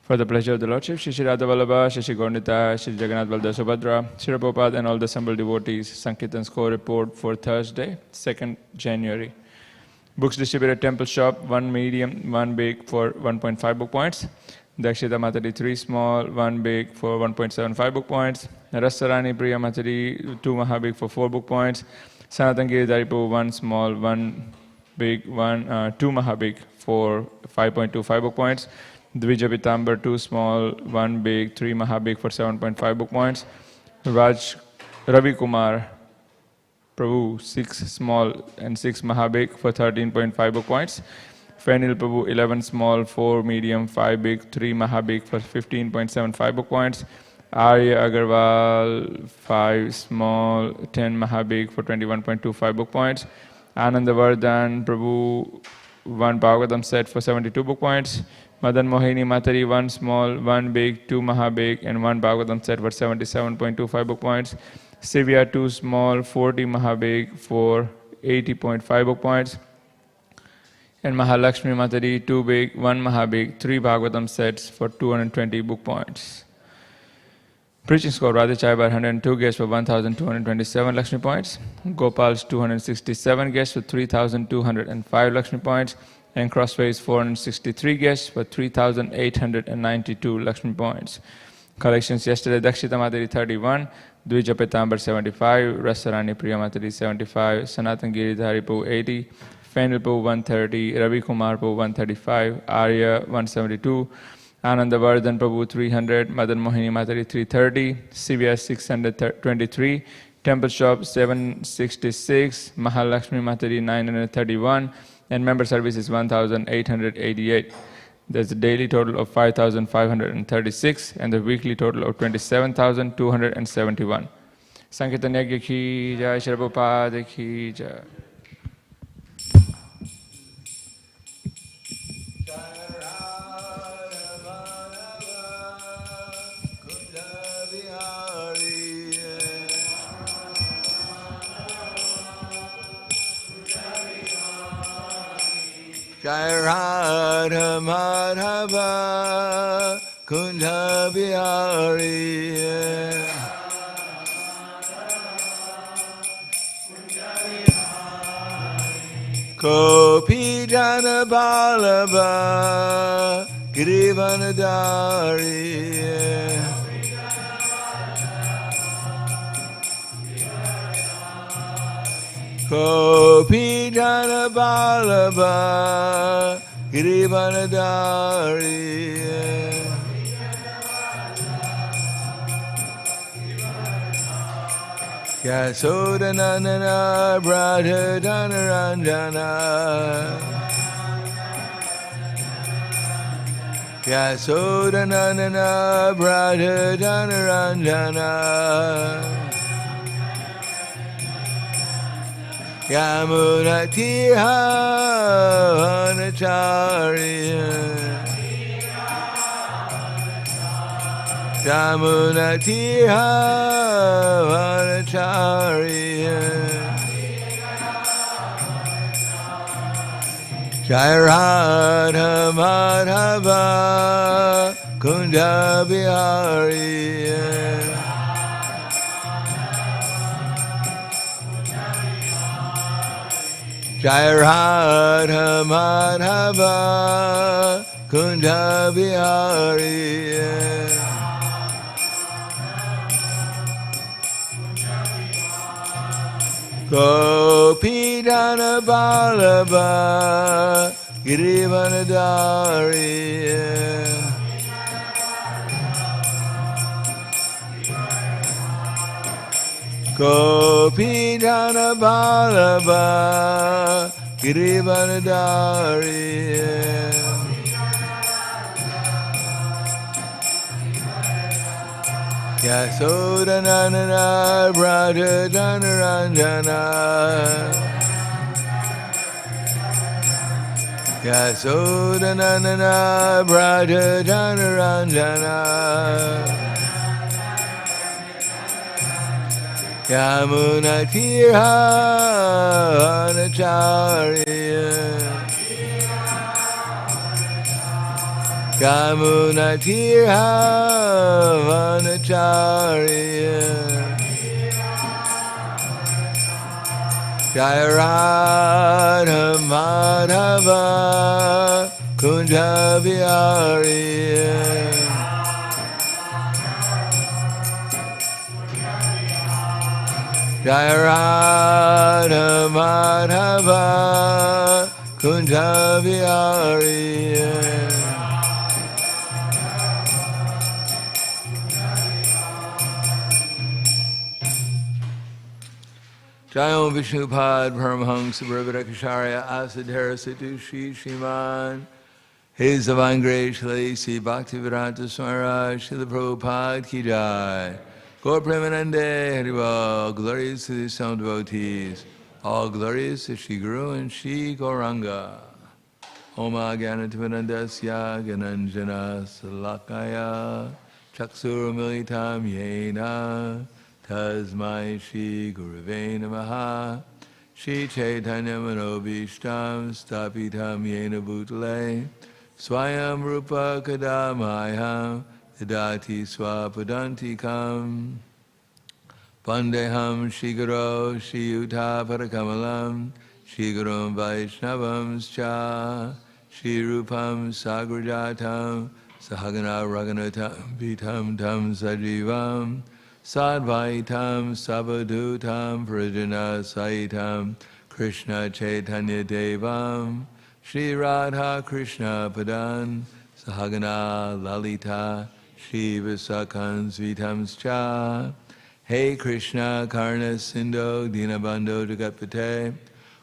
For the pleasure of the Lordship, Shri Radha Vallabha, Shri Gaurnita, Shri Jagannath Baldev Subhadra, Shri Prabhupada and all the assembled devotees, Sankirtan score report for Thursday, 2nd January. Books distributed Temple Shop, 1 medium, 1 big for 1.5 book points. Dakshita Matadi 3 small, 1 big for 1.75 book points. Rasarani Priya Matadi 2 mahabig for 4 book points. Sanatan Giridharipu 1 small, 1 big, 2 mahabig for 5.25 book points. Dvija Pitambar 2 small, 1 big, 3 mahabig for 7.5 book points. Ravi Kumar Prabhu 6 small and 6 mahabig for 13.5 book points. Fenil Prabhu 11 small, 4 medium, 5 big, 3 mahabig for 15.75 book points. Arya Agarwal 5 small, 10 mahabig for 21.25 book points. Anandavardhan Prabhu 1 Bhagavatam set for 72 book points. Madan Mohini Matari 1 small, 1 big, 2 mahabig and 1 Bhagavatam set for 77.25 book points. Sivya 2 small, 40 mahabig for 80.5 book points. And Mahalakshmi Matari 2 big, 1 mahabig, 3 Bhagavatam sets for 220 book points. Preaching score Radhachai by 102 guests for 1,227 Lakshmi points. Gopal's 267 guests for 3,205 Lakshmi points. And Crossways 463 guests for 3,892 Lakshmi points. Collections yesterday, Dakshita Matari 31, Dvija Pitambar 75, Rasarani Priya Matari 75, Sanatan Giridharipu 80, Fenilpu 130, Ravi Kumar Prabhu 135, Arya 172, Anandavardhan Prabhu 300, Madan Mohini Matari 330, Sivya 623, Temple Shop 766, Mahalakshmi Matari 931, and member service is 1,888. There's a daily total of 5,536 and the weekly total of 27,271. Sankirtan Yagya ki jai, Shri Prabhupada ki jai. Jai Radha Madhava Kunda Bihari Kopi Jana Balaba Girivanadari Kopi Jana Balaba Girivanadari Yasodanandana Brother Dhanaranjana Yasodanandana Brother Dhanaranjana Yamuna Tihānacārya Yamuna Tihānacārya Jai Radha Madhava Kunda Bihari Jai Radha Madhava Kunda Bihari Gopi Dana Balaba Girivanadari Gopi Dana Balaba Girivanadari Yasodanandana Brother Dhanaranjana Yasodanandana Brother Dhanaranjana Yamuna Tihānacārya Yamuna Tirha Vanacharya Jaya Radha Madhava Kunja Vihari Jaya Radha Madhava Kunja Vihari Jayam Vishnupad Paramahansa Prabhupada Asadhara Situ Shri Śrīmad His Divine Grace Sri Bhaktivedanta Swami Srila Prabhupada Ki Jai Gaur Premanande Haribol Glorious to the sound devotees All glorious to Shri Guru and Shri Gauranga Oma Gyanativedandasya Gananjana Salakaya Chaksura Militam Yena Tasmai Shri Gurave Namaha Shri Chaitanya Manobhishtam Stapitam Yena Bhutale Swayam Rupa Kadamayam Dadati Swapadantikam Vandeham Shri Guru Shri Yuta Parakamalam Shri Gurum Vaishnavam Cha Shri Rupam Sagrajatam Sahagana Raghunatam Vitam Tam Sajivam Sadvaitam Sabadutam Prajana Saitam Krishna Chaitanya Devam Shri Radha Krishna Padan Sahagana Lalita Shri Visakan Svitam Cha Hey Krishna Karna Sindho Dinabandho Jagatpate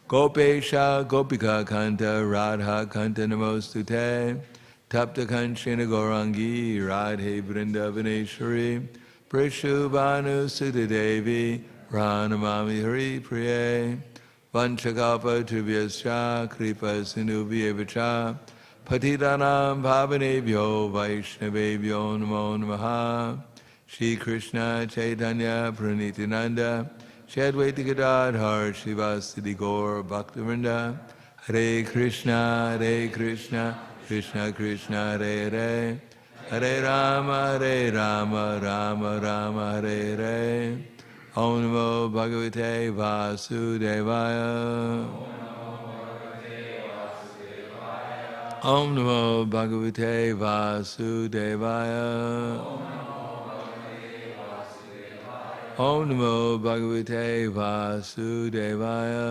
Gopesha Gopika Kanta Radha Kanta Namostute Tapta Kanchana Gaurangi Radhe Vrindavaneshwari Prishubhanu Sudha Devi Pranamami Hari Priye Vanchakalpa Tubhyascha Kripa Sindhubhyevacha Patitanam Bhavanebhyo Vaishnavebhyo Namo Namaha Shri Krishna Chaitanya Pranitinanda Shri Advaita Gadadhar Srivasadi Gaur Bhaktivinoda Hare Krishna Krishna Krishna Hare Hare Hare Rama, Rama Rama, Hare Hare. Om Namo Bhagavate Vasudevaya. Om Namo Bhagavate Vasudevaya. Om Namo Bhagavate Vasudevaya.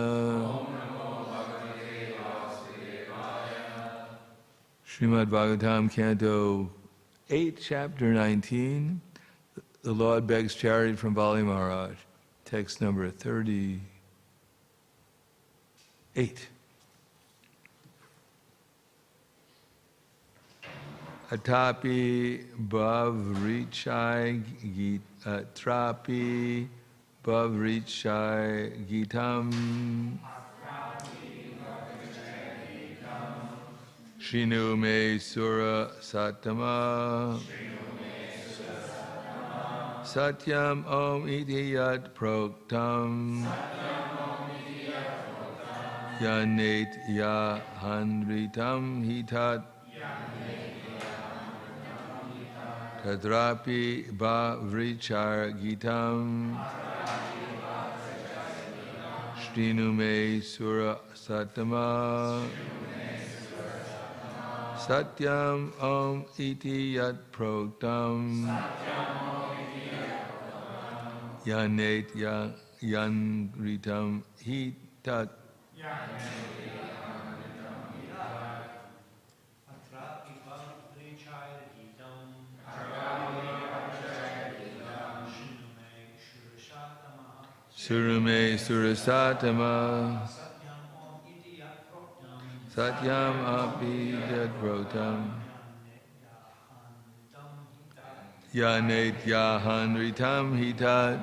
Śrīmad Bhāgavatam, Canto 8, Chapter 19, the Lord begs charity from Bali Maharaj, text number 38. Atapi Bhavrichai Gitam Shrinu me Sura Satama Satyam Om Iti Yat Proktam Yanet Yahanritam Hitat Tadrapi Bhavrichar Gitam Shrinu me Sura Satama Satyam Om Iti Yat Proktam Yanet Yanritam Hitat Surume Surasatama Satyam Api Yat Proktam Yanet Yahanritam Hitat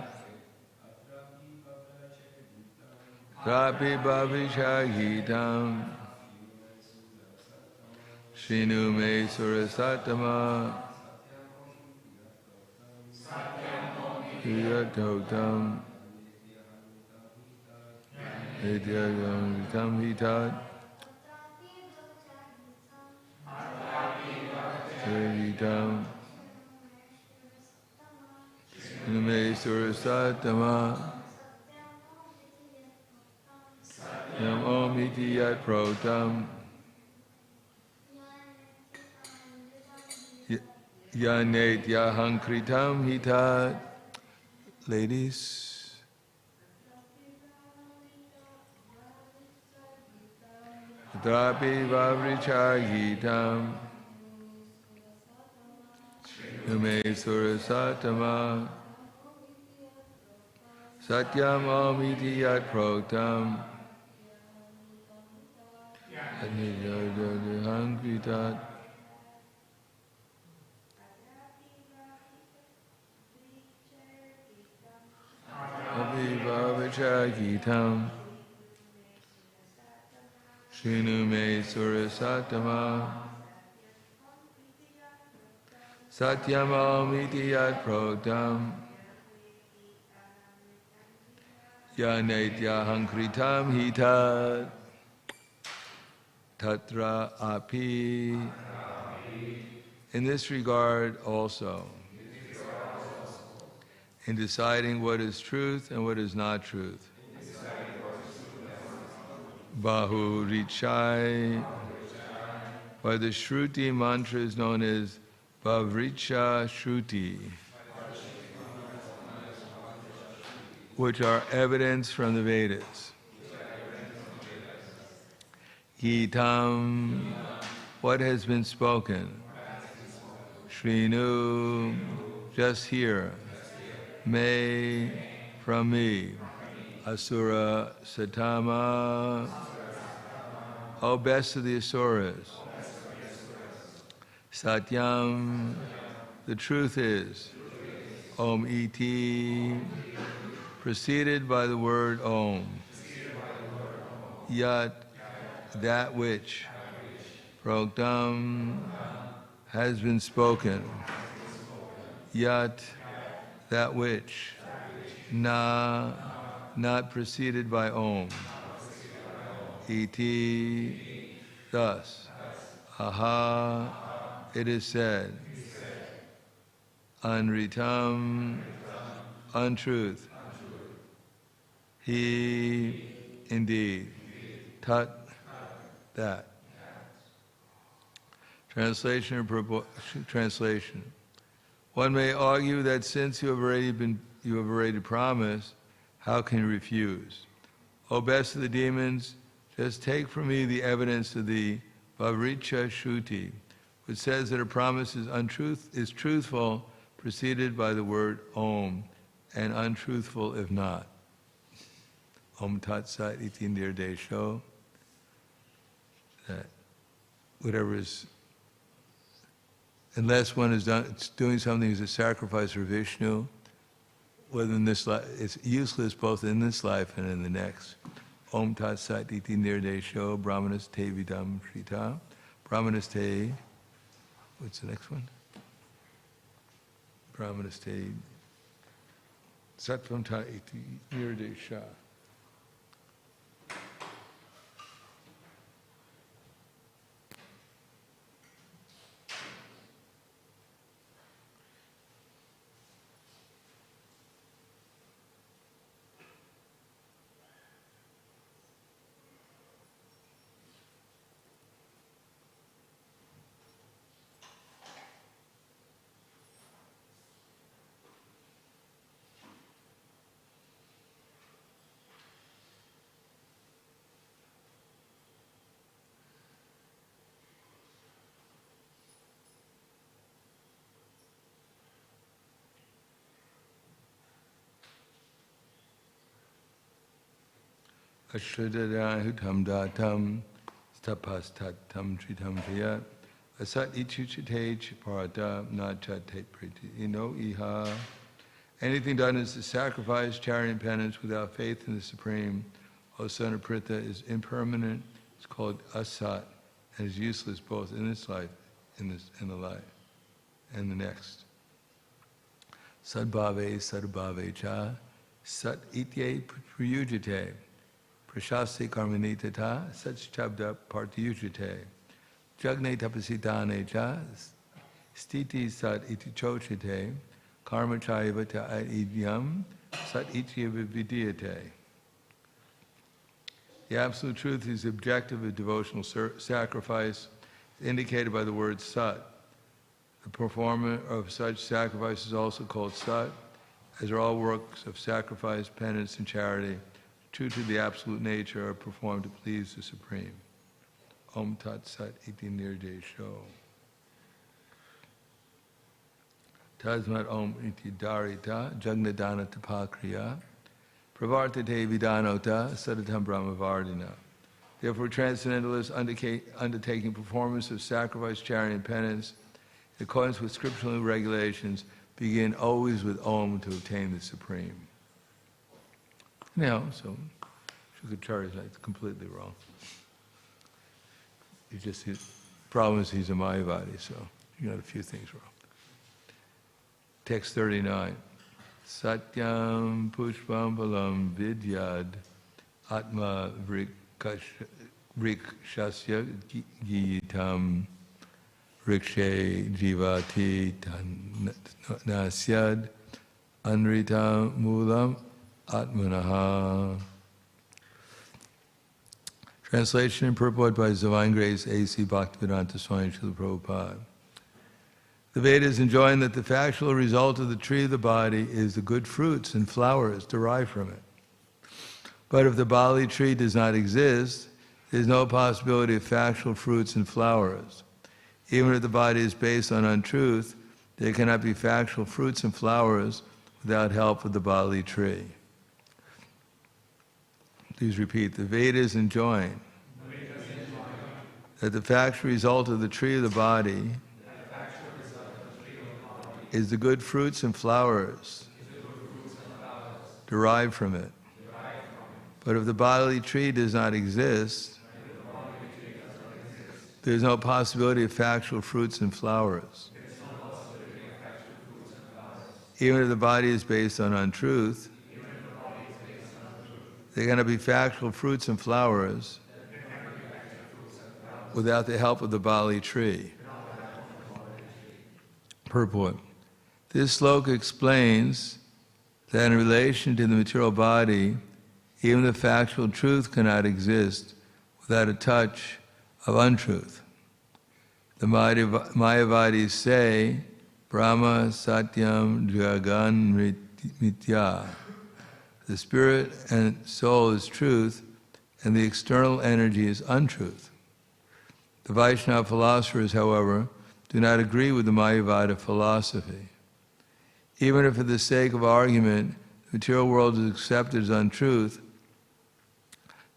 Rapi Bhavishagitam Shrinu me Surasatama Yatotam Yahanritam Hitat Vitam Nume Surasatama Yam Omiti Yat Protam Yanet Yahankritam Hitat. Ladies, Drapi Vavrichagitam Nume Surasatama Satyam Amiti Yat Protam Yahankritat Vavachagitam Shrinume Surasatama Satyamamiti Yat Protam Yanetyahankritam Hitat Tatra Api. In this regard also, in deciding what is truth and what is not truth. Bahu Richai. By the Shruti mantra is known as Bhavricha Shruti, which are evidence from the Vedas. Gitam, what has been spoken. Shrinu, just hear. Me, from me. Asura Satama, O best of the Asuras. Satyam, the truth is. Om Iti, preceded by the word Om. Yat, that which. Proktam, has been spoken. Yat, that which. Na, not preceded by Om. Iti, thus. Aha, it is said. Anritam, untruth. He, indeed. Tat, that. Translation or translation. One may argue that since you have already promised, how can you refuse? O best of the demons, just take from me the evidence of the Bhavricha Shruti, which says that a promise is truthful, preceded by the word Om, and untruthful if not. Om Tat Sat Iti Nirdesho, that whatever is, unless one is doing something as a sacrifice for Vishnu, whether in this life, it's useless both in this life and in the next. Om Tat Sat Iti Nirdesho, Brahmanaste Vidam Shrita. Brahmanaste, what's the next one? Brahmanaste Sattvam Ta Iti Nirdesha. Ashradadahutam datam stapastatam tritam priyat asat ichuchate chiparata nachatet priti ino iha. Anything done as a sacrifice, charity, and penance without faith in the Supreme, O son of Pritha, is impermanent. It's called asat and is useless both in this life, in the life, and the next. Sadbhave sadbhave cha sat itye priyujate. Prashasti karmani tata sach chabda partiyujate. Jagne tapasitane cha Stiti sat iti chochite, karma chaiva ta idyam, sat iti vidiyate. The absolute truth is the objective of devotional sacrifice, indicated by the word sat. The performer of such sacrifice is also called sat, as are all works of sacrifice, penance, and charity, true to the absolute nature, are performed to please the Supreme. Om Tat Sat Iti Nirjesho. Tasmat Om Iti Darita Jagnadana Tapakriya Pravartate Vidanota Sadatam Brahmavardina. Therefore, transcendentalists undertaking performance of sacrifice, charity, and penance, in accordance with scriptural regulations, begin always with Om to obtain the Supreme. Now, so Śrīmad is like completely wrong. His problem is he's a Mayavadi, so you got a few things wrong. Text 39. Satyam pushpam balam vidyad atma vrikshasya giyitam rikshe jivati nasyad anrita mulam atmanaha. Translation and purport by His Divine Grace A.C. Bhaktivedanta Swami Srila Prabhupada. The Vedas enjoin that the factual result of the tree of the body is the good fruits and flowers derived from it. But if the Bali tree does not exist, there is no possibility of factual fruits and flowers. Even if the body is based on untruth, there cannot be factual fruits and flowers without help of the Bali tree. Please repeat. The Vedas enjoin that the factual result of the tree of the body is the good fruits and flowers derived from it. But if the bodily tree does not exist, there is no possibility of factual fruits and flowers. Even if the body is based on untruth, there cannot be factual fruits and flowers without the help of the Bali tree. Purport. This sloka explains that in relation to the material body, even the factual truth cannot exist without a touch of untruth. The Mayavadis say, Brahma Satyam Jagan Mitya. The spirit and soul is truth, and the external energy is untruth. The Vaishnava philosophers, however, do not agree with the Mayavada philosophy. Even if for the sake of argument, the material world is accepted as untruth,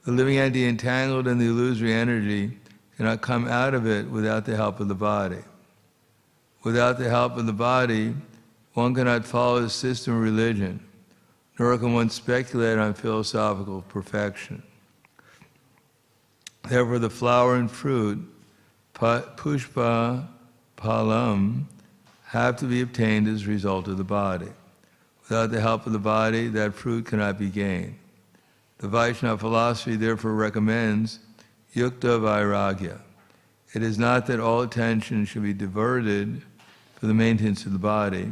the living entity entangled in the illusory energy cannot come out of it without the help of the body. Without the help of the body, one cannot follow the system of religion, nor can one speculate on philosophical perfection. Therefore, the flower and fruit, pushpa, palam, have to be obtained as a result of the body. Without the help of the body, that fruit cannot be gained. The Vaishnava philosophy therefore recommends yukta vairagya. It is not that all attention should be diverted for the maintenance of the body,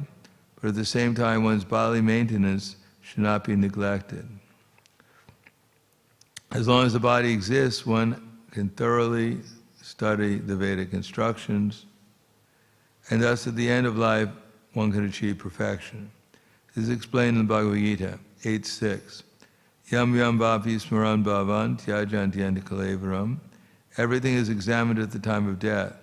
but at the same time one's bodily maintenance should not be neglected. As long as the body exists, one can thoroughly study the Vedic instructions, and thus at the end of life, one can achieve perfection. This is explained in the Bhagavad Gita 8.6. Yam yam bhapi smaran bhavan tyajantyanta kalevaram. Everything is examined at the time of death.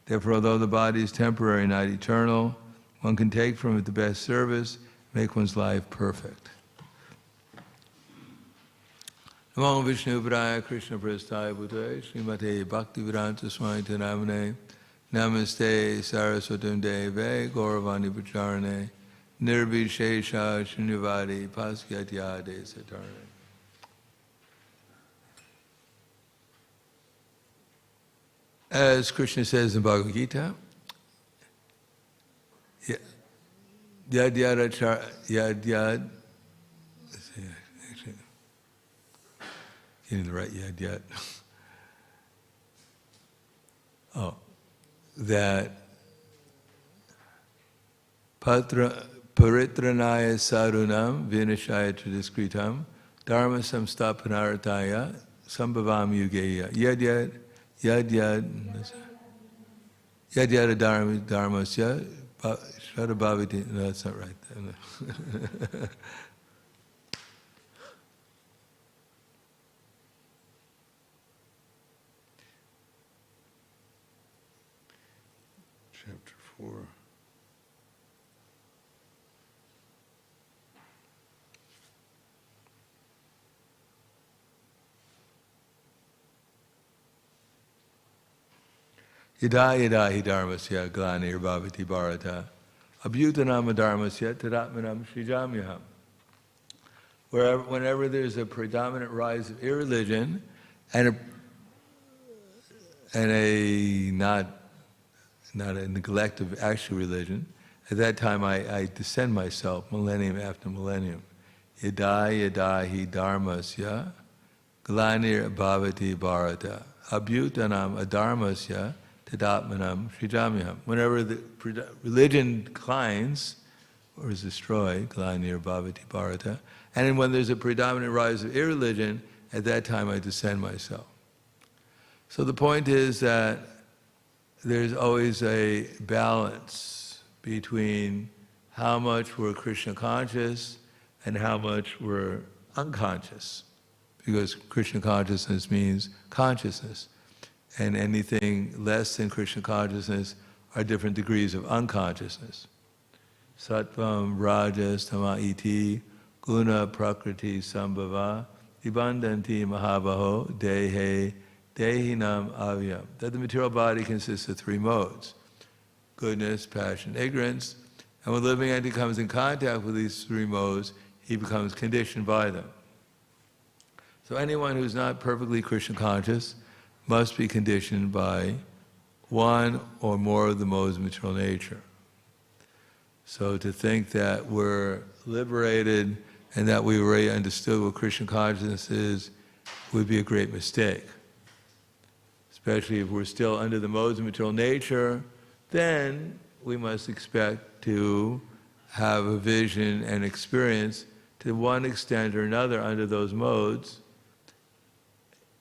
Therefore, although the body is temporary, not eternal, one can take from it the best service, make one's life perfect. Namo Vishnu Padaya Krishna Prasthaya Bhutaya Śrīmate Bhaktivedanta Swami Namane Namaste Saraswatam Deve Gauravani Pacharane Nirvishesha Shunyavadi Pasyatyade Satarane. As Krishna says in Bhagavad Gita, getting the right yad. Oh, that Paritranaya sarunam vinashaya tradiskritam dharma samstapanartaya sambhavam yugeya yad dharmasya shradabhaviti. No, that's not right. Chapter 4. Yada hi dharmasya glanir bhavati bharata abhyutanam dharmasya tadatmanam srijamyaham. Whenever there's a predominant rise of irreligion and a not a neglect of actual religion, at that time I descend myself millennium after millennium. Yada hi dharmasya glanir bhavati bharata abhyutanam adharmasya tadatmanam srijamyaham. Whenever the religion declines or is destroyed, glanir bhavati bharata, and when there's a predominant rise of irreligion, at that time I descend myself. So the point is that there's always a balance between how much we're Krishna conscious and how much we're unconscious, because Krishna consciousness means consciousness. And anything less than Krishna consciousness are different degrees of unconsciousness. Sattvam, Rajas, Tama iti, Guna, Prakriti, Sambhava, Nibandanti, Mahabaho, Dehe, Dehinam, Avyam. That the material body consists of three modes: goodness, passion, ignorance. And when living entity comes in contact with these three modes, he becomes conditioned by them. So anyone who's not perfectly Krishna conscious must be conditioned by one or more of the modes of material nature. So to think that we're liberated and that we already understood what Krishna consciousness is would be a great mistake. Especially if we're still under the modes of material nature, then we must expect to have a vision and experience to one extent or another under those modes.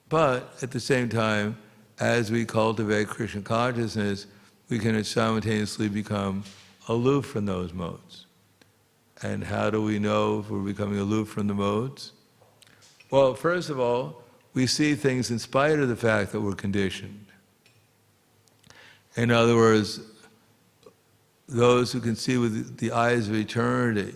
But at the same time, as we cultivate Krishna consciousness, we can simultaneously become aloof from those modes. And how do we know if we're becoming aloof from the modes? Well, first of all, we see things in spite of the fact that we're conditioned. In other words, those who can see with the eyes of eternity,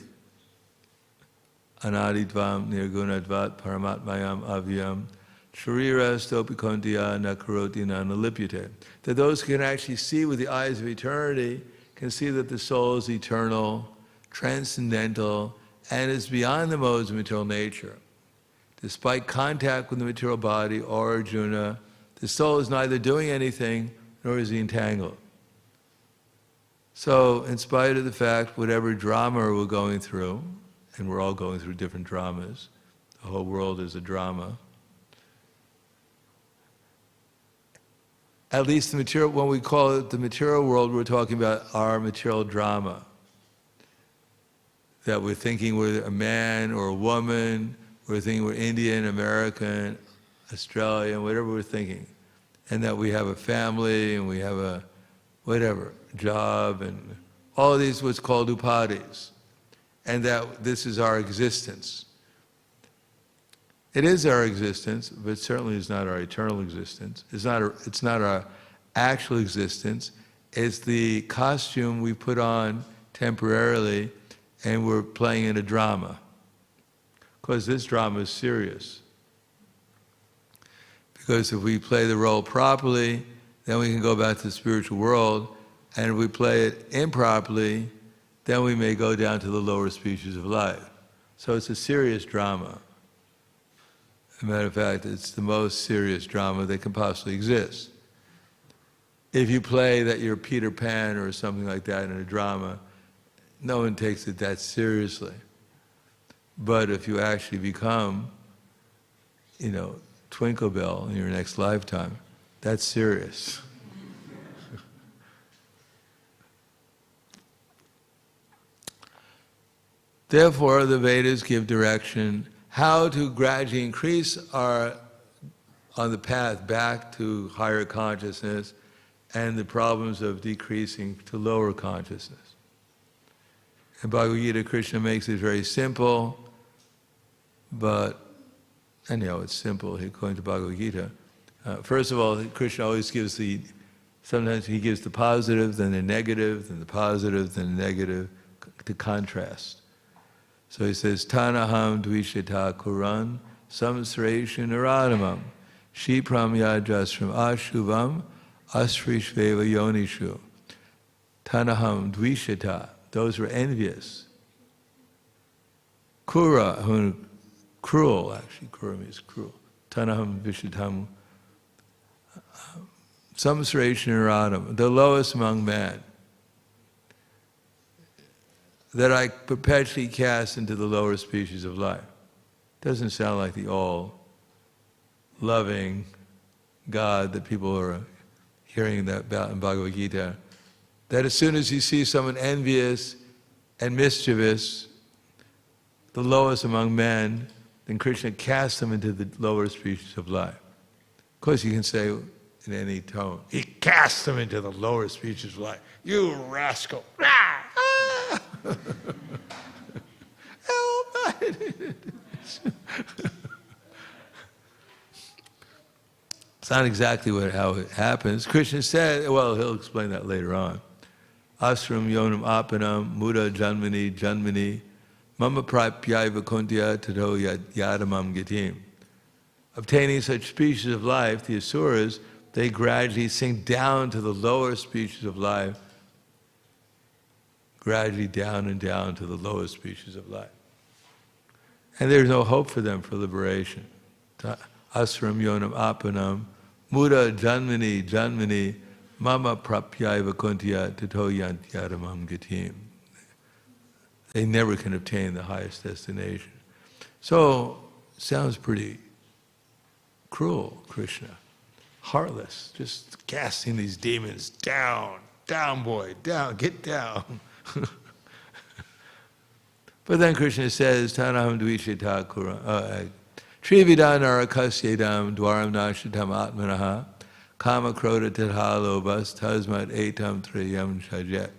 anadidvam nirgunadvat paramatmayam avyam Sharira stopikontiya nakaroti nanalipyate. That those who can actually see with the eyes of eternity can see that the soul is eternal, transcendental, and is beyond the modes of material nature. Despite contact with the material body or Arjuna, the soul is neither doing anything nor is he entangled. So, in spite of the fact, whatever drama we're going through, and we're all going through different dramas, the whole world is a drama. At least the material, when we call it the material world, we're talking about our material drama. That we're thinking we're a man or a woman, we're thinking we're Indian, American, Australian, whatever we're thinking. And that we have a family and we have a whatever, job, and all of these what's called upadis. And that this is our existence. It is our existence, but certainly is not our eternal existence. It's not our actual existence. It's the costume we put on temporarily, and we're playing in a drama. Because this drama is serious. Because if we play the role properly, then we can go back to the spiritual world, and if we play it improperly, then we may go down to the lower species of life. So it's a serious drama. As a matter of fact, it's the most serious drama that can possibly exist. If you play that you're Peter Pan or something like that in a drama, no one takes it that seriously. But if you actually become, Twinkle Bell in your next lifetime, that's serious. Therefore, the Vedas give direction how to gradually increase on the path back to higher consciousness and the problems of decreasing to lower consciousness. In Bhagavad Gita, Krishna makes it very simple, but anyhow, it's simple according to Bhagavad Gita. First of all, Krishna always gives sometimes he gives the positive, then the negative, then the positive, then the negative, to contrast. So he says, Tanaham dvishita kuran samsresha naradamam shipram yajasram ashubam asrishveva yonishu. Tanaham dvishita, those who are envious. Kura, cruel actually, kura means cruel. Tanaham dvishitam. Samsresha naradam, the lowest among men, that I perpetually cast into the lower species of life. Doesn't sound like the all-loving God that people are hearing that about in Bhagavad Gita. That as soon as you see someone envious and mischievous, the lowest among men, then Krishna casts them into the lower species of life. Of course, you can say in any tone, he casts them into the lower species of life. You rascal! It's not exactly how it happens. Krishna said, well, he'll explain that later on. Asram yonam apanam muda janmani mama prapyaiva kuntya tato yadamam gitim. Obtaining such species of life, the asuras, they gradually sink down to the lower species of life, gradually down and down to the lowest species of life. And there's no hope for them for liberation. Asram yonam apanam muda janmani mama prapyaiva kuntya tato yadamam gitim. They never can obtain the highest destination. So, sounds pretty cruel, Krishna. Heartless, just casting these demons down, boy, down, get down. But then Krishna says, Tanaham dvishita kura, Trividhan arakasyedam dwaram nashitam atmanaha kama kroda tadhalobas tasmat etam triyam shajet.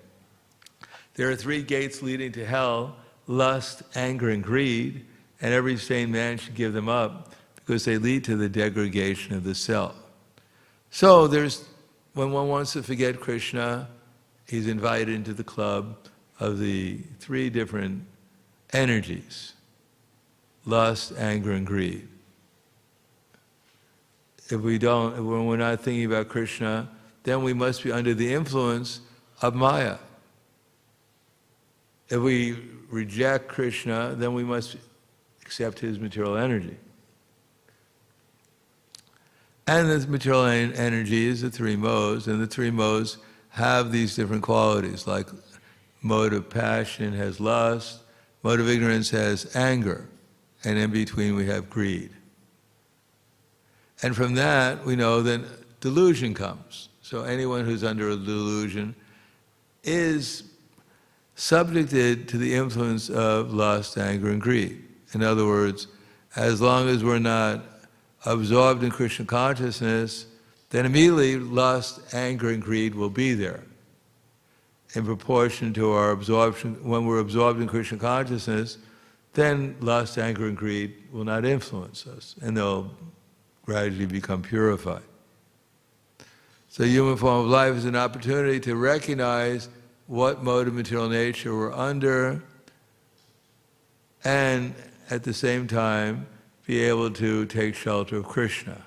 There are three gates leading to hell: lust, anger, and greed, and every sane man should give them up because they lead to the degradation of the self. So when one wants to forget Krishna, he's invited into the club of the three different energies: lust, anger, and greed. When we're not thinking about Krishna, then we must be under the influence of Maya. If we reject Krishna, then we must accept his material energy. And the material energy is the three modes, and the three modes have these different qualities, like mode of passion has lust, mode of ignorance has anger, and in between we have greed. And from that, we know that delusion comes. So anyone who's under a delusion is subjected to the influence of lust, anger, and greed. In other words, as long as we're not absorbed in Krishna consciousness, then immediately lust, anger, and greed will be there. In proportion to our absorption, when we're absorbed in Krishna consciousness, then lust, anger, and greed will not influence us, and they'll gradually become purified. So human form of life is an opportunity to recognize what mode of material nature we're under, and at the same time be able to take shelter of Krishna,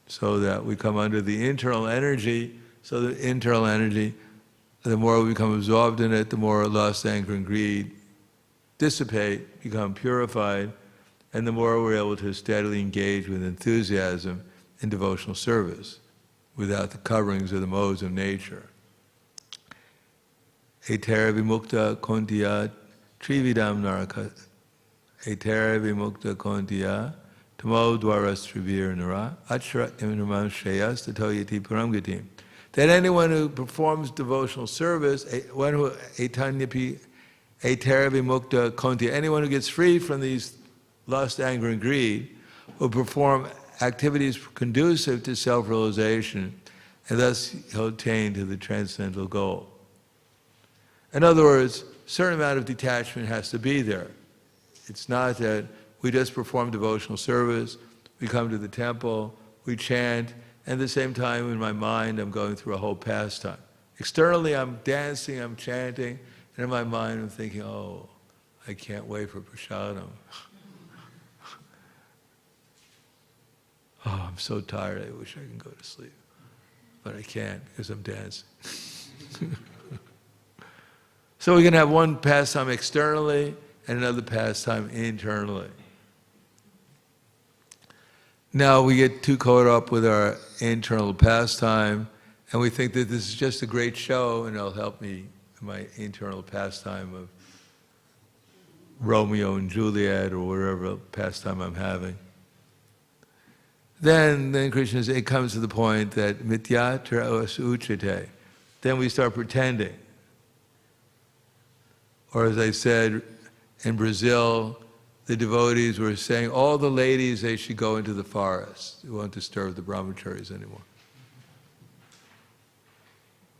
so that we come under the internal energy. So the internal energy, the more we become absorbed in it, the more lust, anger, and greed dissipate, become purified, and the more we're able to steadily engage with enthusiasm in devotional service without the coverings of the modes of nature. Hare vimukta kontiya trividam naraka. Hare vimukta kontiya tamo dwaras trivir nara achra imnamam shayas tatoyati paramgatim. That anyone who performs devotional service, one who Etera vimukta konti. Anyone who gets free from these lust, anger, and greed will perform activities conducive to self-realization, and thus he'll attain to the transcendental goal. In other words, a certain amount of detachment has to be there. It's not that we just perform devotional service, we come to the temple, we chant, and at the same time in my mind I'm going through a whole pastime. Externally I'm dancing, I'm chanting, and in my mind I'm thinking, oh, I can't wait for prasadam. Oh, I'm so tired, I wish I could go to sleep. But I can't because I'm dancing. So we can have one pastime externally and another pastime internally. Now we get too caught up with our internal pastime, and we think that this is just a great show and it'll help me in my internal pastime of Romeo and Juliet or whatever pastime I'm having. Then Krishna says, it comes to the point that mityatra uchate. Then we start pretending. Or as I said, in Brazil, the devotees were saying, all the ladies, they should go into the forest. They won't disturb the brahmacharis anymore.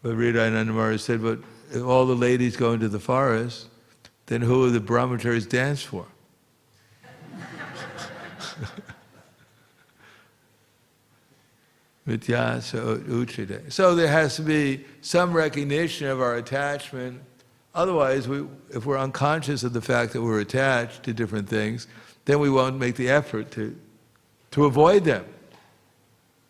But Hridayananda Maharaj said, but if all the ladies go into the forest, then who will the brahmacharis dance for? So there has to be some recognition of our attachment. Otherwise, if we're unconscious of the fact that we're attached to different things, then we won't make the effort to avoid them.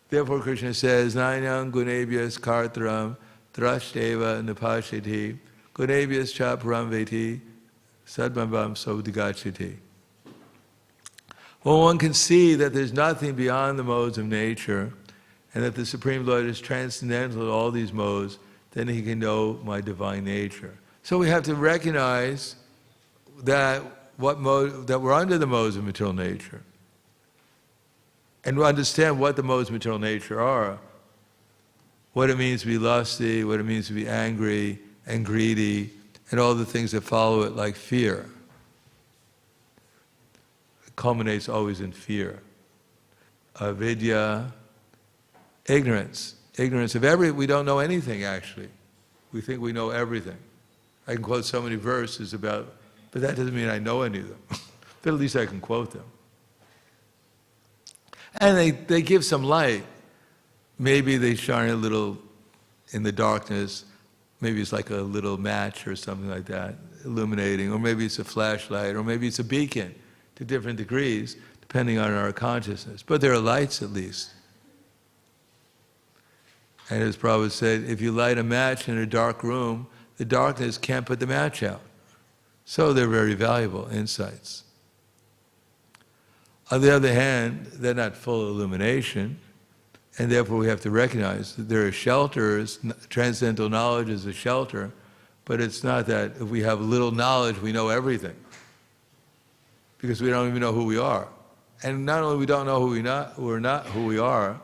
Therefore, Krishna says, Nainam gunebhyas kartaram drashteva napashiti gunebhyas cha param veti sadbambam sodhigachiti. Well, one can see that there's nothing beyond the modes of nature, and that the Supreme Lord is transcendental to all these modes, then he can know my divine nature. So we have to recognize that that we're under the modes of material nature, and understand what the modes of material nature are, what it means to be lusty, what it means to be angry and greedy, and all the things that follow it, like fear. It culminates always in fear. Avidya, ignorance. Ignorance of we don't know anything actually. We think we know everything. I can quote so many verses about, but that doesn't mean I know any of them. But at least I can quote them. And they give some light. Maybe they shine a little in the darkness. Maybe it's like a little match or something like that, illuminating. Or maybe it's a flashlight, or maybe it's a beacon to different degrees, depending on our consciousness. But there are lights at least. And as Prabhupada said, if you light a match in a dark room, the darkness can't put the match out. So they're very valuable insights. On the other hand, they're not full illumination, and therefore we have to recognize that there are shelters. Transcendental knowledge is a shelter, but it's not that if we have little knowledge, we know everything. Because we don't even know who we are. And not only we don't know we're not who we are,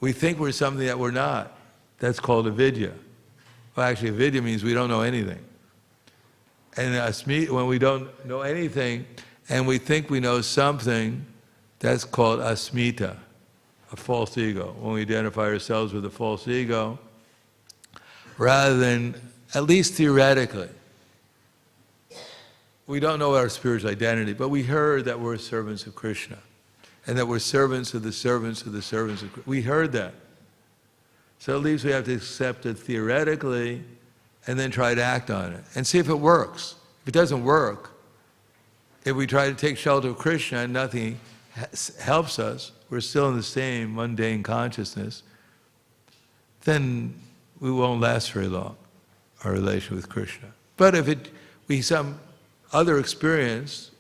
we think we're something that we're not. That's called avidya. Well, actually, avidya means we don't know anything. And when we don't know anything, and we think we know something, that's called asmita, a false ego. When we identify ourselves with a false ego, rather than, at least theoretically, we don't know our spiritual identity, but we heard that we're servants of Krishna, and that we're servants of the servants of the servants of Krishna. We heard that. So at least we have to accept it theoretically, and then try to act on it, and see if it works. If it doesn't work, if we try to take shelter of Krishna and nothing helps us, we're still in the same mundane consciousness, then we won't last very long, our relation with Krishna. But if some other experience,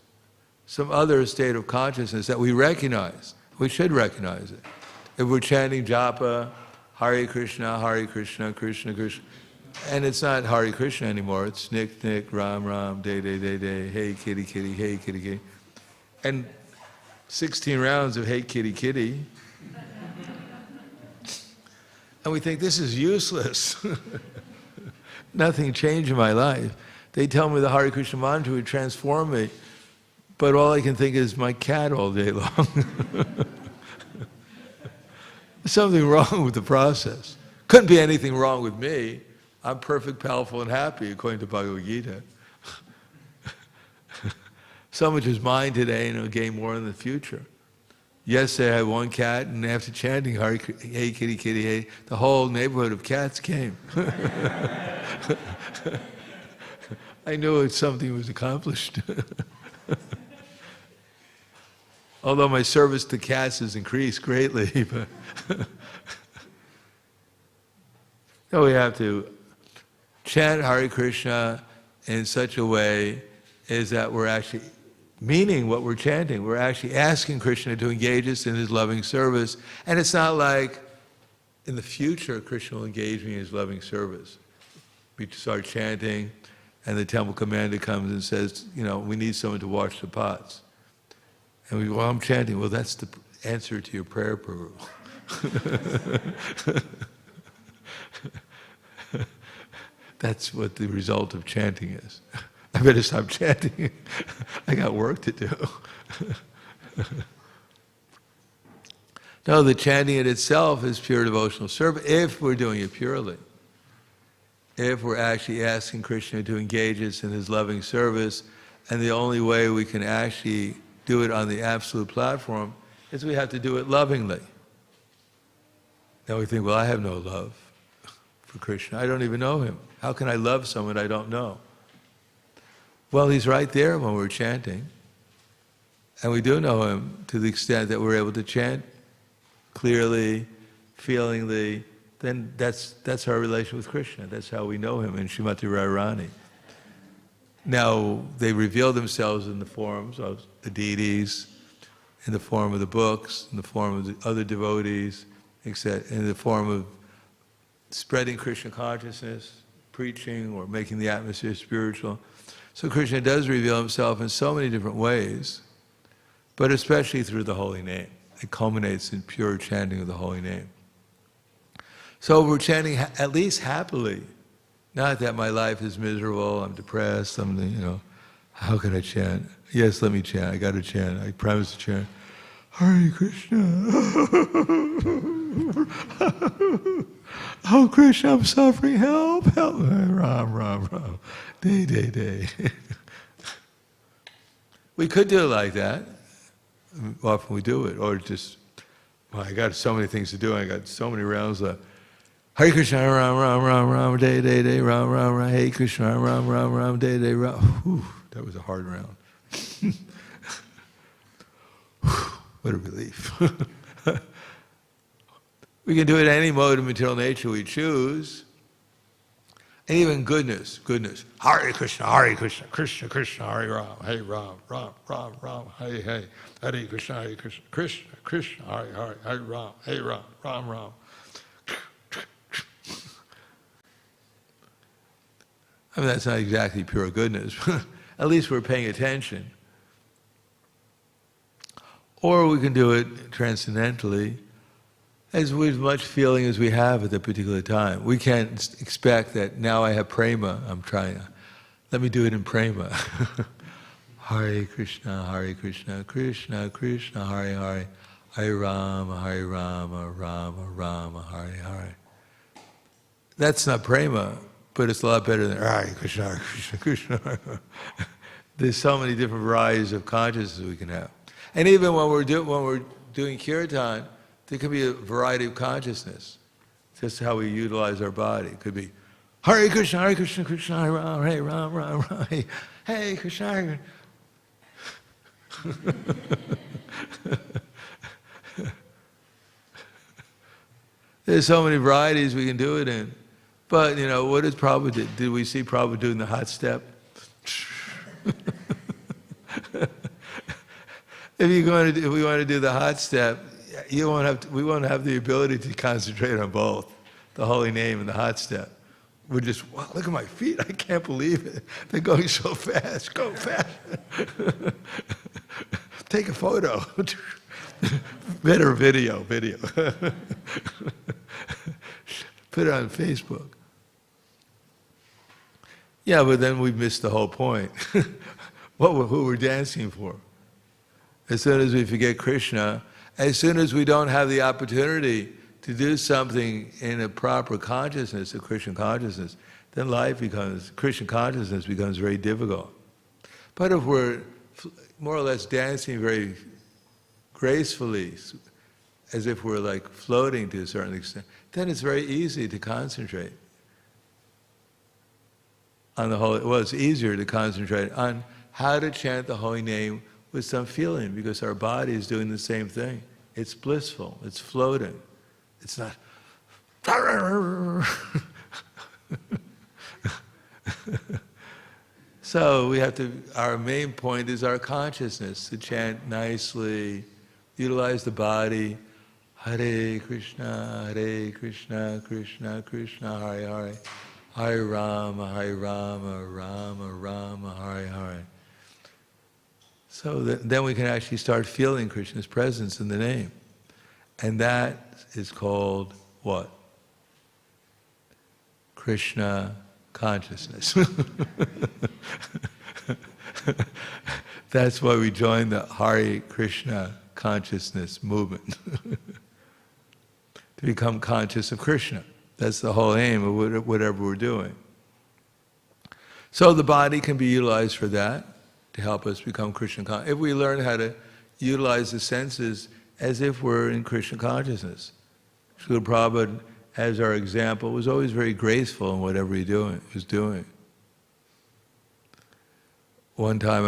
some other state of consciousness that we recognize, we should recognize it. If we're chanting japa, Hare Krishna, Krishna Krishna, and it's not Hare Krishna anymore, it's Nik Nik, Ram Ram, Day Day Day Day, Hey Kitty Kitty, Hey Kitty Kitty. And 16 rounds of Hey Kitty Kitty. And we think this is useless. Nothing changed in my life. They tell me the Hare Krishna mantra would transform me, but all I can think is my cat all day long. There's something wrong with the process. Couldn't be anything wrong with me. I'm perfect, powerful, and happy, according to Bhagavad Gita. So much is mine today, and it'll gain more in the future. Yesterday I had one cat, and after chanting, hey kitty, kitty, hey, the whole neighborhood of cats came. I knew something was accomplished. Although my service to cats has increased greatly. But no, we have to chant Hare Krishna in such a way is that we're actually meaning what we're chanting. We're actually asking Krishna to engage us in his loving service. And it's not like in the future Krishna will engage me in his loving service. We start chanting and the temple commander comes and says, we need someone to wash the pots. And we go, I'm chanting. Well, that's the answer to your prayer, Prabhu. That's what the result of chanting is. I better stop chanting. I got work to do. No, the chanting in itself is pure devotional service if we're doing it purely. If we're actually asking Krishna to engage us in his loving service, and the only way we can actually do it on the absolute platform is we have to do it lovingly. Now we think, well, I have no love for Krishna. I don't even know him. How can I love someone I don't know? Well, he's right there when we're chanting. And we do know him to the extent that we're able to chant clearly, feelingly. Then that's our relation with Krishna. That's how we know him in Śrīmad Bhāgavatam. Now, they reveal themselves in the forms of the deities, in the form of the books, in the form of the other devotees, etc., in the form of spreading Krishna consciousness, preaching, or making the atmosphere spiritual. So Krishna does reveal himself in so many different ways, but especially through the holy name. It culminates in pure chanting of the holy name. So we're chanting at least happily. Not that my life is miserable, I'm depressed, how can I chant? Yes, let me chant, I got to chant, I promise to chant. Hare Krishna. Oh Krishna, I'm suffering, help, help. Ram, ram, ram. Day, day, day. We could do it like that. Often we do it. Or just, well, I got so many things to do, I got so many rounds left. Hare Krishna, Ram, Ram, Ram, Ram, day, day, day, Ram, Ram, Ram, Hare Krishna, Ram, Ram, Ram, day, day, Ram. Whew, that was a hard round. What a relief. We can do it any mode of material nature we choose. And even goodness. Hare Krishna, Krishna, Krishna, Hare Ram, Hare Ram, Ram, Ram, Ram, Hare Hare, Hare Krishna, Krishna, Krishna, Hare Hare, Hare Ram, Hare Ram, Ram, Ram. I mean, that's not exactly pure goodness. At least we're paying attention. Or we can do it transcendentally, as with much feeling as we have at the particular time. We can't expect that now I have prema, let me do it in prema. Hare Krishna, Krishna Krishna, Hare Hare, Hare Rama, Rama Rama, Hare Hare. That's not prema, but it's a lot better than Hare Krishna, Krishna. There's so many different varieties of consciousness we can have. And even when we're doing kirtan, there can be a variety of consciousness. Just how we utilize our body. It could be Hare Krishna, Krishna, Hare Ram, Hare Ram, Ram, Ram, Hare Krishna. There's so many varieties we can do it in. But, what does Prabhupada do? Did we see Prabhupada doing the hot step? If we want to do the hot step, we won't have the ability to concentrate on both, the holy name and the hot step. We're just, wow, look at my feet, I can't believe it. They're going so fast, go fast. Take a photo. Better video. Put it on Facebook. Yeah, but then we've missed the whole point. Who we're dancing for. As soon as we forget Krishna, as soon as we don't have the opportunity to do something in a proper consciousness, a Krishna consciousness, then Krishna consciousness becomes very difficult. But if we're more or less dancing very gracefully, as if we're like floating to a certain extent, then it's very easy to concentrate on the holy. Well, it's easier to concentrate on how to chant the holy name with some feeling, because our body is doing the same thing. It's blissful, it's floating. It's not. So we have to, our main point is our consciousness, to chant nicely, utilize the body. Hare Krishna, Krishna Krishna, Hare Hare. Hare Rama, Rama Rama, Hare Hare. So then we can actually start feeling Krishna's presence in the name. And that is called what? Krishna consciousness. That's why we joined the Hare Krishna consciousness movement. To become conscious of Krishna. That's the whole aim of whatever we're doing. So the body can be utilized for that, to help us become Krishna conscious. If we learn how to utilize the senses as if we're in Krishna consciousness. Srila Prabhupada, as our example, was always very graceful in whatever he was doing. One time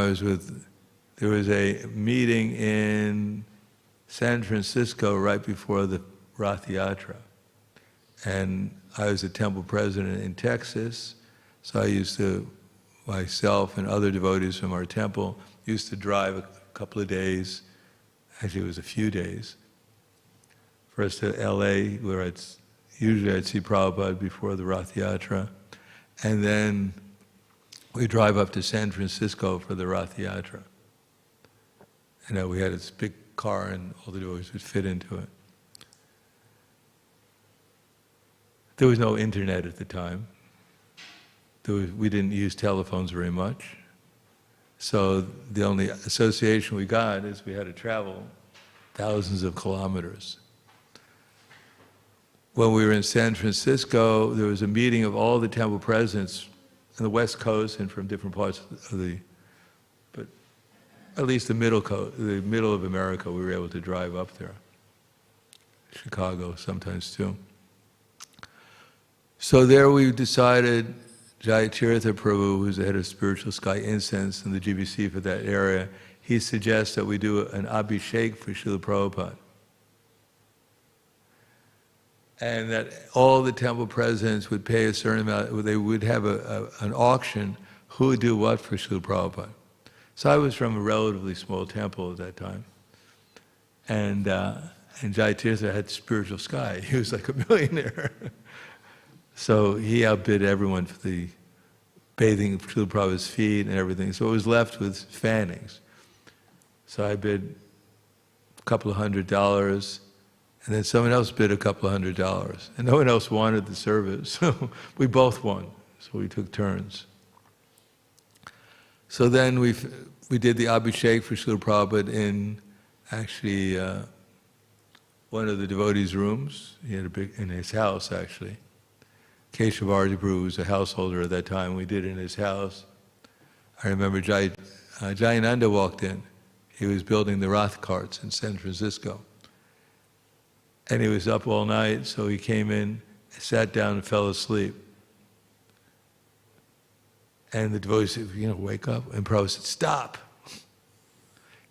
there was a meeting in San Francisco right before the Rath Yatra. And I was a temple president in Texas, so I used to, myself and other devotees from our temple, used to drive a couple of days, actually it was a few days, first to LA, where usually I'd see Prabhupada before the Rath Yatra, and then we drive up to San Francisco for the Rath Yatra. And we had this big car and all the devotees would fit into it. There was no internet at the time. We didn't use telephones very much. So the only association we got is we had to travel thousands of kilometers. When we were in San Francisco, there was a meeting of all the temple presidents on the West Coast and from different parts of but at least the middle of America, we were able to drive up there. Chicago sometimes too. So there we decided, Jayatirtha Prabhu, who's the head of Spiritual Sky Incense in the GBC for that area, he suggests that we do an abhishek for Srila Prabhupada. And that all the temple presidents would pay a certain amount, they would have an auction, who would do what for Srila Prabhupada. So I was from a relatively small temple at that time. And Jayatirtha had Spiritual Sky. He was like a millionaire. So he outbid everyone for the bathing Srila Prabhupada's feet and everything. So it was left with fannings. So I bid a couple of $100, and then someone else bid a couple of $100. And no one else wanted the service. So we both won. So we took turns. So then we did the abhishek for Srila Prabhupada in actually one of the devotees' rooms. He had in his house actually. Keshavarti Prabhu was a householder at that time. We did it in his house. I remember Jayananda walked in. He was building the Rath carts in San Francisco. And he was up all night, so he came in, sat down and fell asleep. And the devotee said, wake up. And Prabhupada said, stop.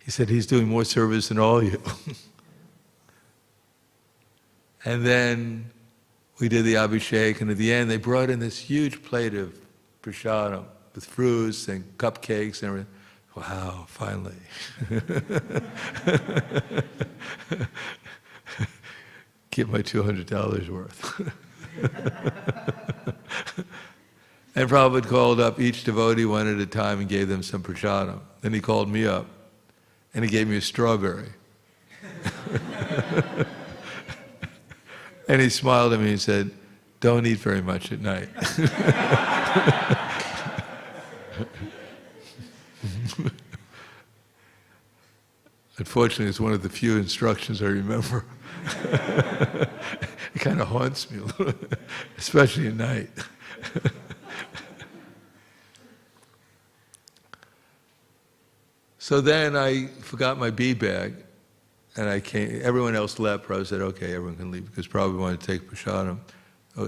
He said, he's doing more service than all of you. And then we did the abhishek, and at the end they brought in this huge plate of prasadam with fruits and cupcakes and everything. Wow, finally. Get my $200 worth. And Prabhupada called up each devotee one at a time and gave them some prasadam. Then he called me up, and he gave me a strawberry. And he smiled at me and said, don't eat very much at night. Unfortunately, it's one of the few instructions I remember. It kind of haunts me a little, especially at night. So then I forgot my bead bag, and I came. Everyone else left. Prabhupada said, "Okay, everyone can leave," because Prabhupada wanted to take prasadam.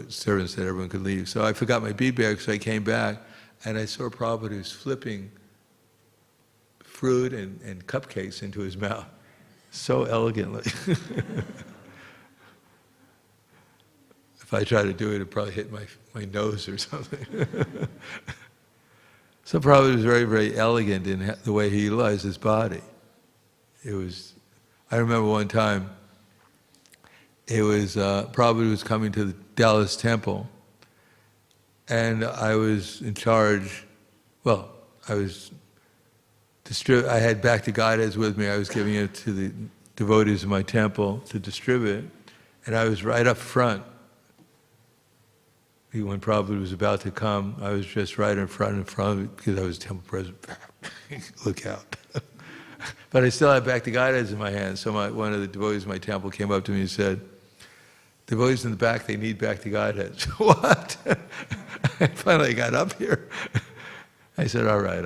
Servant said everyone could leave. So I forgot my bead bag, so I came back, and I saw Prabhupada who was flipping fruit and cupcakes into his mouth, so elegantly. If I tried to do it, it'd probably hit my nose or something. So Prabhupada was very, very elegant in the way he utilized his body. I remember one time, Prabhupada was coming to the Dallas temple, and I was in charge, I had Bhakti Godheads with me. I was giving it to the devotees of my temple to distribute, and I was right up front. When Prabhupada was about to come, I was just right in front because I was temple president. Look out. But I still had Bhakti Godheads in my hands, so one of the devotees of my temple came up to me and said, "Devotees in the back, they need Bhakti Godheads." What? Finally I got up here. I said, "All right,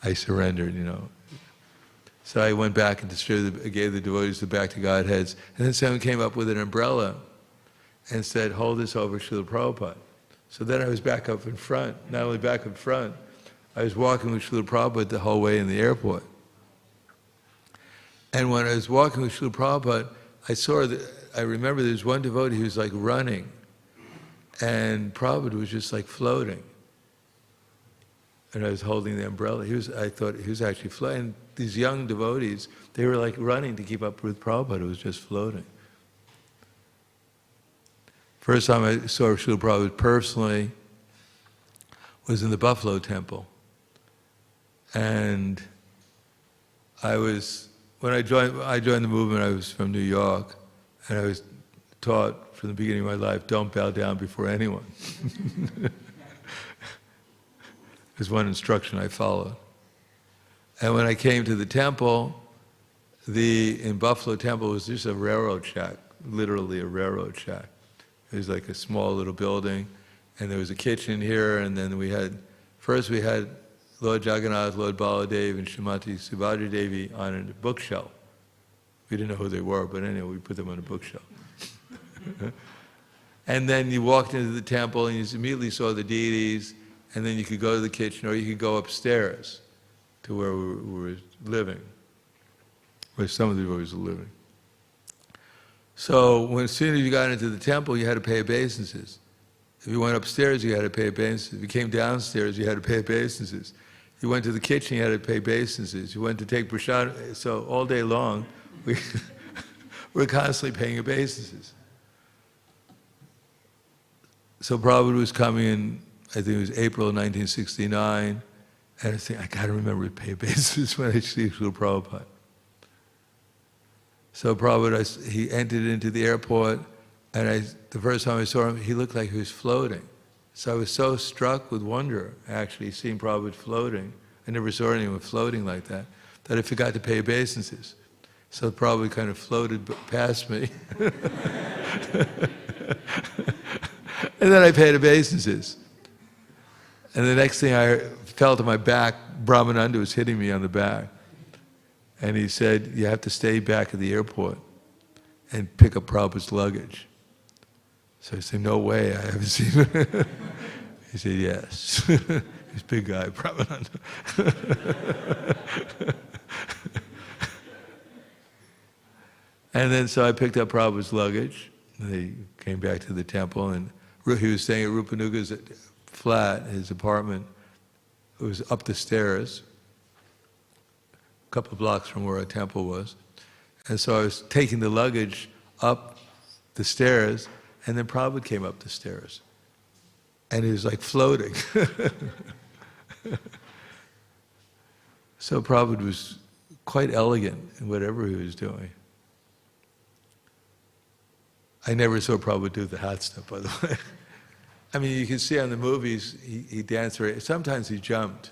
I surrendered, So I went back and gave the devotees the Bhakti Godheads, and then someone came up with an umbrella and said, "Hold this over Srila Prabhupada." So then I was back up in front. Not only back up front, I was walking with Srila Prabhupada the whole way in the airport. And when I was walking with Srila Prabhupada, I remember there was one devotee who was like running, and Prabhupada was just like floating. And I was holding the umbrella. I thought he was actually floating. These young devotees, they were like running to keep up with Prabhupada, who was just floating. First time I saw Srila Prabhupada personally was in the Buffalo Temple. And when I joined the movement, I was from New York, and I was taught from the beginning of my life, don't bow down before anyone. There's one instruction I followed. And when I came to the temple, in Buffalo Temple was just a railroad shack, literally a railroad shack. It was like a small little building, and there was a kitchen here, and then we had Lord Jagannath, Lord Baladev, and Srimati Subhadra Devi on a bookshelf. We didn't know who they were, but anyway, we put them on a bookshelf. And then you walked into the temple, and you immediately saw the deities, and then you could go to the kitchen, or you could go upstairs to where we were living, where some of the devotees were living. So as soon as you got into the temple, you had to pay obeisances. If you went upstairs, you had to pay obeisances. If you came downstairs, you had to pay obeisances. If you went to the kitchen, you had to pay obeisances. You went to take prasad. So all day long, we were constantly paying obeisances. So Prabhupada was coming in, I think it was April 1969, and I was thinking, I got to remember to pay obeisances when I see Srila Prabhupada. So Prabhupada, he entered into the airport, and the first time I saw him, he looked like he was floating. So I was so struck with wonder, actually, seeing Prabhupada floating. I never saw anyone floating like that I forgot to pay obeisances. So Prabhupada kind of floated past me. And then I paid obeisances. And the next thing I felt on my back, Brahmananda was hitting me on the back. And he said, you have to stay back at the airport and pick up Prabhupada's luggage. So I said, no way, I haven't seen him. He said, yes. He's a big guy, Prabhupada. And then so I picked up Prabhupada's luggage. And they came back to the temple, and he was staying at Rupanuga's flat, his apartment. It was up the stairs, a couple of blocks from where our temple was. And so I was taking the luggage up the stairs, and then Prabhupada came up the stairs. And he was like floating. So Prabhupada was quite elegant in whatever he was doing. I never saw Prabhupada do the hot stuff, by the way. I mean, you can see on the movies, he danced sometimes he jumped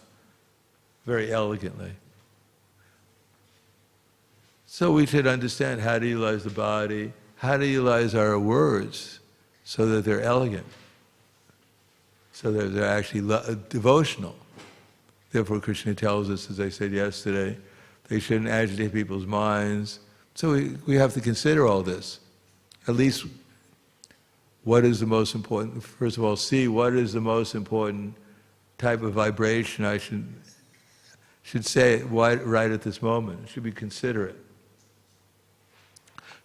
very elegantly. So we should understand how to utilize the body, how to utilize our words so that they're elegant, so that they're actually devotional. Therefore, Krishna tells us, as I said yesterday, they shouldn't agitate people's minds. So we have to consider all this. At least, what is the most important? First of all, see what is the most important type of vibration I should say right at this moment. It should be considerate.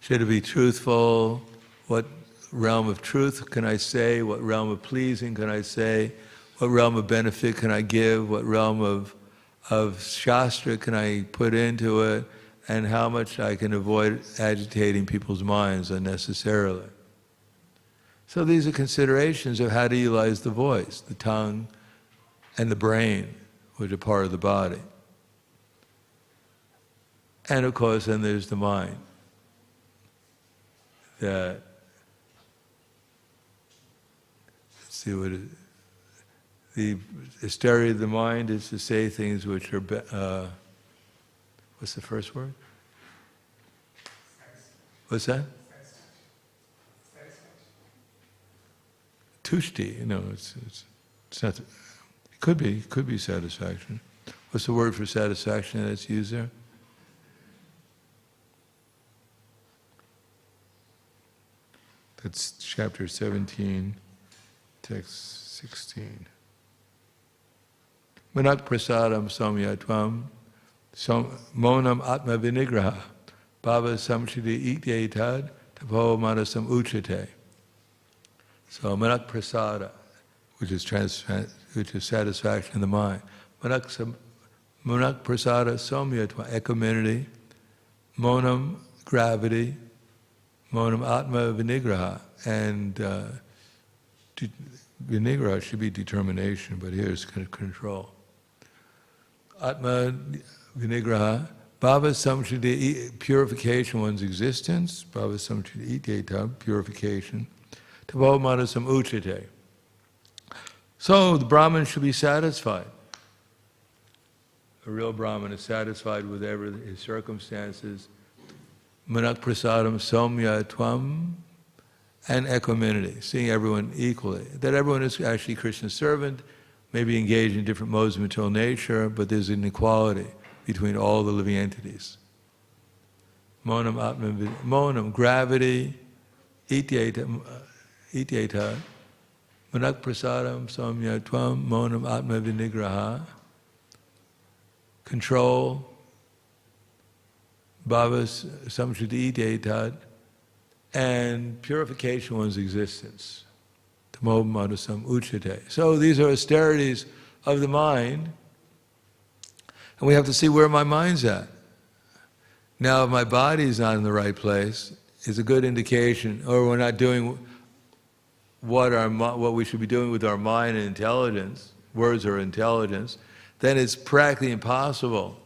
Should it be truthful? What realm of truth can I say? What realm of pleasing can I say? What realm of benefit can I give? What realm of Shastra can I put into it? And how much I can avoid agitating people's minds unnecessarily. So these are considerations of how to utilize the voice, the tongue, and the brain, which are part of the body. And of course, then there's the mind. That, let's see what it, the austerity of the mind is to say things which are, what's the first word? What's that? Tushti, it's not, it could be satisfaction. What's the word for satisfaction that's used there? That's chapter 17, text 16. Manak prasadam samyatvam monam atma vinigraha bhava samshiti ityetad tapo manasam uchate. So manak prasada, which is satisfaction in the mind. Manak prasada samyatvam, equanimity. Monam, gravity. Monam atma vinigraha, and vinigraha should be determination, but here it's kind of control. Atma vinigraha, bhava samshiti, purification one's existence, bhava samshiti ityeta, purification, tavo manasam uchate. So the Brahman should be satisfied. A real Brahman is satisfied with his circumstances. Manak prasadam somya tvam, and equanimity, seeing everyone equally. That everyone is actually Krishna's servant, maybe engaged in different modes of material nature, but there's an equality between all the living entities. Monam atma, monam, gravity, ityeta, manak prasadam somya tvam, monam atma vinigraha, control, bhavas samshiti ityetad, and purification one's existence. Tamo manasam uchate. So these are austerities of the mind, and we have to see where my mind's at. Now, if my body's not in the right place, it's a good indication, or we're not doing what we should be doing with our mind and intelligence, words are intelligence, then it's practically impossible.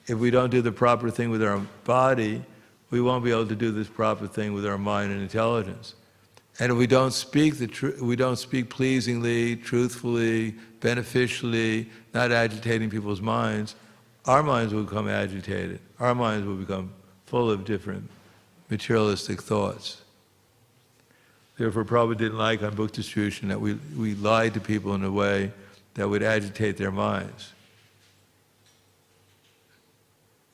If we don't do the proper thing with our body, we won't be able to do this proper thing with our mind and intelligence. And if we don't speak we don't speak pleasingly, truthfully, beneficially, not agitating people's minds, our minds will become agitated. Our minds will become full of different materialistic thoughts. Therefore, Prabhupada didn't like on book distribution that we lied to people in a way that would agitate their minds,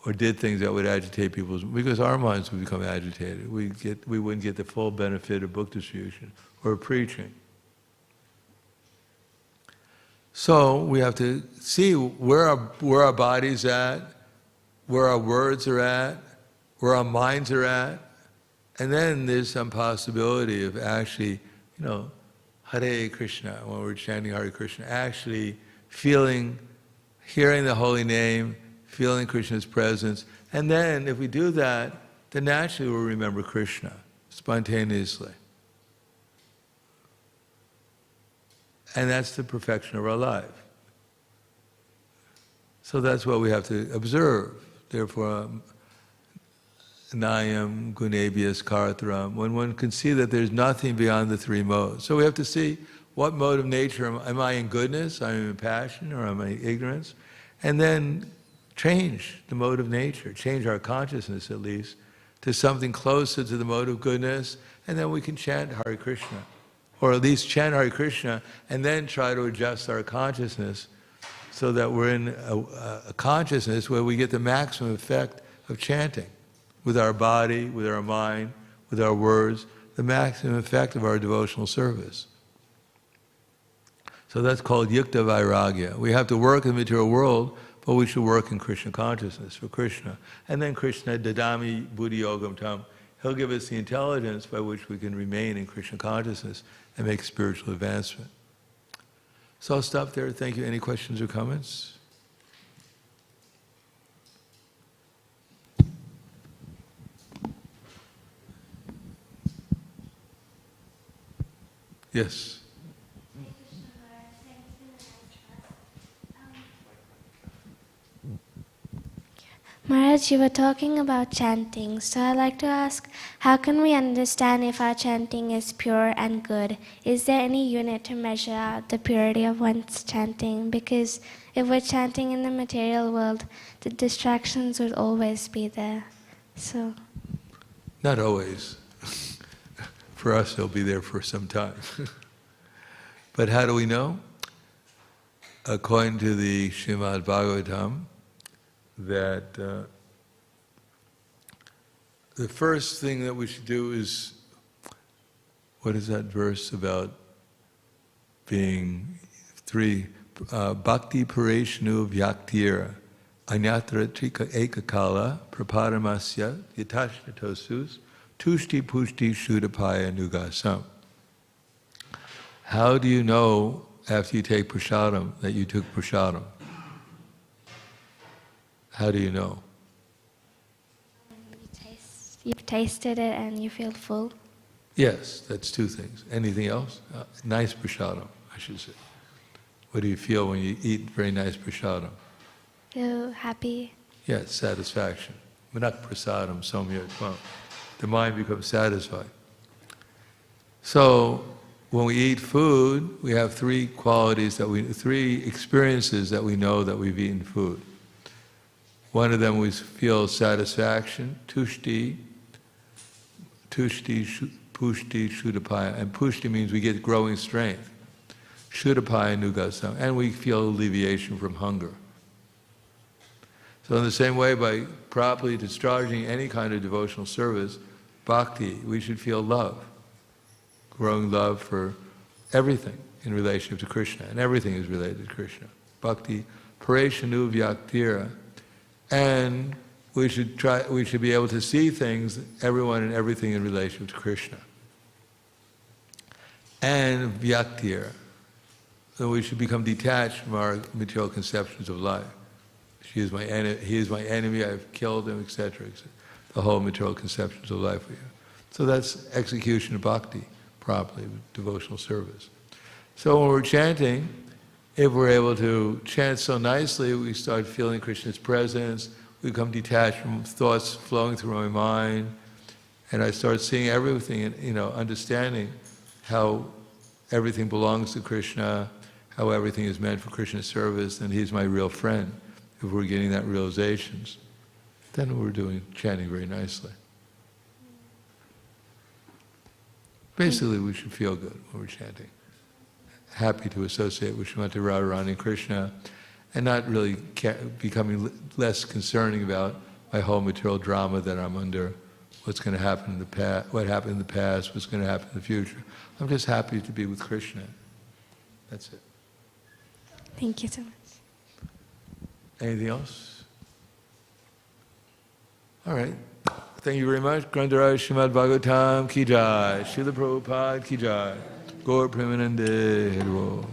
or did things that would agitate people's, because our minds would become agitated. We wouldn't get the full benefit of book distribution or preaching. So we have to see where our bodies at, where our words are at, where our minds are at, and then there's some possibility of actually, Hare Krishna, when we're chanting Hare Krishna, actually hearing the holy name, feeling Krishna's presence, and then if we do that, then naturally we'll remember Krishna, spontaneously. And that's the perfection of our life. So that's what we have to observe. Therefore, Nayam Gunebhyas Karatram, when one can see that there's nothing beyond the three modes. So we have to see what mode of nature am I in goodness, am I in passion, or am I in ignorance? And then change the mode of nature, change our consciousness at least, to something closer to the mode of goodness, and then we can chant Hare Krishna. Or at least chant Hare Krishna, and then try to adjust our consciousness so that we're in a consciousness where we get the maximum effect of chanting. With our body, with our mind, with our words, the maximum effect of our devotional service. So that's called Yukta Vairagya. We have to work in the material world, but we should work in Krishna consciousness for Krishna. And then Krishna, Dadami Buddhi Yogam Tam, He'll give us the intelligence by which we can remain in Krishna consciousness and make spiritual advancement. So I'll stop there. Thank you. Any questions or comments? Yes. Maharaj, you were talking about chanting, so I'd like to ask, how can we understand if our chanting is pure and good? Is there any unit to measure out the purity of one's chanting? Because if we're chanting in the material world, the distractions would always be there. So, Not always. For us, they'll be there for some time. But how do we know? According to the Śrīmad Bhāgavatam, that the first thing that we should do is, what is that verse about being three? Bhakti pareshnu vyaktir anyatra trika ekakala prapadamasya yatashna tushti pushti shudapaya nugasam. How do you know after you take prasadam that you took prasadam? How do you know? you've tasted it and you feel full? Yes, that's two things. Anything else? Nice prasadam, I should say. What do you feel when you eat very nice prasadam? Feel happy. Yes, satisfaction. Manak prasadam somya tvam. The mind becomes satisfied. So, when we eat food, we have three experiences that we know that we've eaten food. One of them we feel satisfaction, tushti, pushti, shudapaya. And pushti means we get growing strength. Shudapaya nugasam. And we feel alleviation from hunger. So in the same way, by properly discharging any kind of devotional service, bhakti, we should feel love. Growing love for everything in relationship to Krishna. And everything is related to Krishna. Bhakti, pareshanu vyaktira. And we should be able to see things, everyone and everything in relation to Krishna. And vyaktir. So we should become detached from our material conceptions of life. He is my enemy, I've killed him, etc. The whole material conceptions of life we have. So that's execution of bhakti, properly, with devotional service. So when we're chanting, if we're able to chant so nicely, we start feeling Krishna's presence, we become detached from thoughts flowing through my mind, and I start seeing everything and understanding how everything belongs to Krishna, how everything is meant for Krishna's service, and he's my real friend. If we're getting that realizations, then we're chanting very nicely. Basically, we should feel good when we're chanting. Happy to associate with Śrīmati Radharani Krishna, and not really becoming less concerning about my whole material drama that I'm under, what's going to happen in the past, what happened in the past, what's going to happen in the future. I'm just happy to be with Krishna. That's it. Thank you so much. Anything else? All right. Thank you very much. Grantaraj Śrīmad Bhāgavatam ki jai. Srila Prabhupada ki jai. Gaur Premanande Hare.